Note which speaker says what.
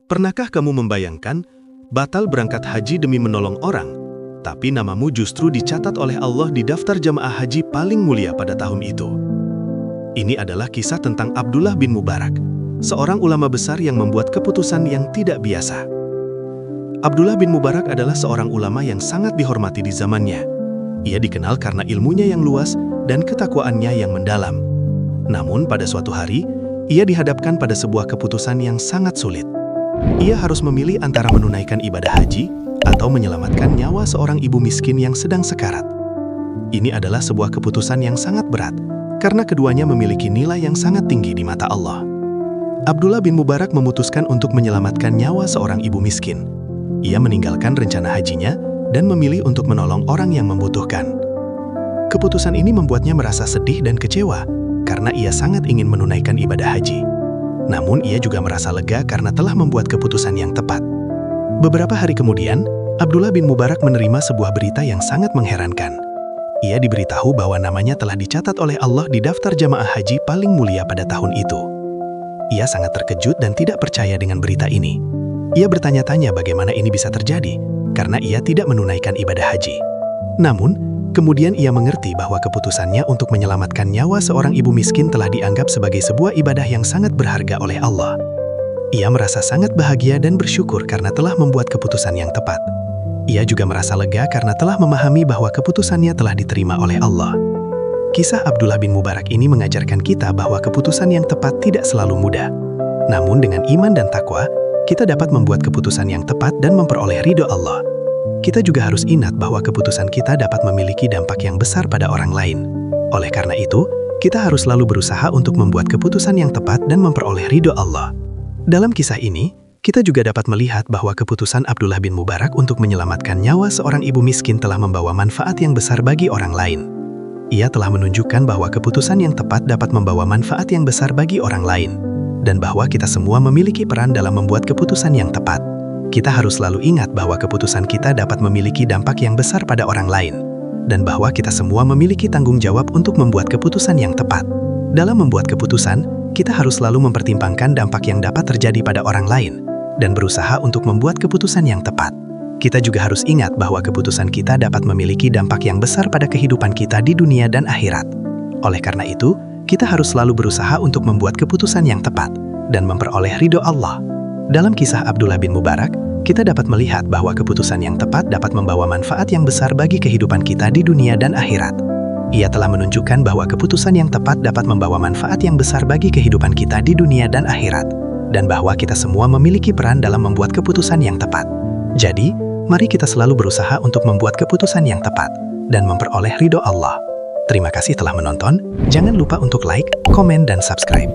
Speaker 1: Pernahkah kamu membayangkan batal berangkat haji demi menolong orang, tapi namamu justru dicatat oleh Allah di daftar jamaah haji paling mulia pada tahun itu? Ini adalah kisah tentang Abdullah bin Mubarak, seorang ulama besar yang membuat keputusan yang tidak biasa. Abdullah bin Mubarak adalah seorang ulama yang sangat dihormati di zamannya. Ia dikenal karena ilmunya yang luas dan ketakwaannya yang mendalam. Namun pada suatu hari, ia dihadapkan pada sebuah keputusan yang sangat sulit. Ia harus memilih antara menunaikan ibadah haji atau menyelamatkan nyawa seorang ibu miskin yang sedang sekarat. Ini adalah sebuah keputusan yang sangat berat, karena keduanya memiliki nilai yang sangat tinggi di mata Allah. Abdullah bin Mubarak memutuskan untuk menyelamatkan nyawa seorang ibu miskin. Ia meninggalkan rencana hajinya dan memilih untuk menolong orang yang membutuhkan. Keputusan ini membuatnya merasa sedih dan kecewa, karena ia sangat ingin menunaikan ibadah haji. Namun ia juga merasa lega karena telah membuat keputusan yang tepat. Beberapa hari kemudian, Abdullah bin Mubarak menerima sebuah berita yang sangat mengherankan. Ia diberitahu bahwa namanya telah dicatat oleh Allah di daftar jamaah haji paling mulia pada tahun itu. Ia sangat terkejut dan tidak percaya dengan berita ini. Ia bertanya-tanya bagaimana ini bisa terjadi, karena ia tidak menunaikan ibadah haji. Namun, kemudian ia mengerti bahwa keputusannya untuk menyelamatkan nyawa seorang ibu miskin telah dianggap sebagai sebuah ibadah yang sangat berharga oleh Allah. Ia merasa sangat bahagia dan bersyukur karena telah membuat keputusan yang tepat. Ia juga merasa lega karena telah memahami bahwa keputusannya telah diterima oleh Allah. Kisah Abdullah bin Mubarak ini mengajarkan kita bahwa keputusan yang tepat tidak selalu mudah. Namun dengan iman dan takwa, kita dapat membuat keputusan yang tepat dan memperoleh ridho Allah. Kita juga harus ingat bahwa keputusan kita dapat memiliki dampak yang besar pada orang lain. Oleh karena itu, kita harus selalu berusaha untuk membuat keputusan yang tepat dan memperoleh ridho Allah. Dalam kisah ini, kita juga dapat melihat bahwa keputusan Abdullah bin Mubarak untuk menyelamatkan nyawa seorang ibu miskin telah membawa manfaat yang besar bagi orang lain. Ia telah menunjukkan bahwa keputusan yang tepat dapat membawa manfaat yang besar bagi orang lain, dan bahwa kita semua memiliki peran dalam membuat keputusan yang tepat. Kita harus selalu ingat bahwa keputusan kita dapat memiliki dampak yang besar pada orang lain, dan bahwa kita semua memiliki tanggung jawab untuk membuat keputusan yang tepat. Dalam membuat keputusan, kita harus selalu mempertimbangkan dampak yang dapat terjadi pada orang lain, dan berusaha untuk membuat keputusan yang tepat. Kita juga harus ingat bahwa keputusan kita dapat memiliki dampak yang besar pada kehidupan kita di dunia dan akhirat. Oleh karena itu, kita harus selalu berusaha untuk membuat keputusan yang tepat, dan memperoleh ridho Allah. Dalam kisah Abdullah bin Mubarak, kita dapat melihat bahwa keputusan yang tepat dapat membawa manfaat yang besar bagi kehidupan kita di dunia dan akhirat. Ia telah menunjukkan bahwa keputusan yang tepat dapat membawa manfaat yang besar bagi kehidupan kita di dunia dan akhirat, dan bahwa kita semua memiliki peran dalam membuat keputusan yang tepat. Jadi, mari kita selalu berusaha untuk membuat keputusan yang tepat dan memperoleh ridho Allah. Terima kasih telah menonton. Jangan lupa untuk like, komen, dan subscribe.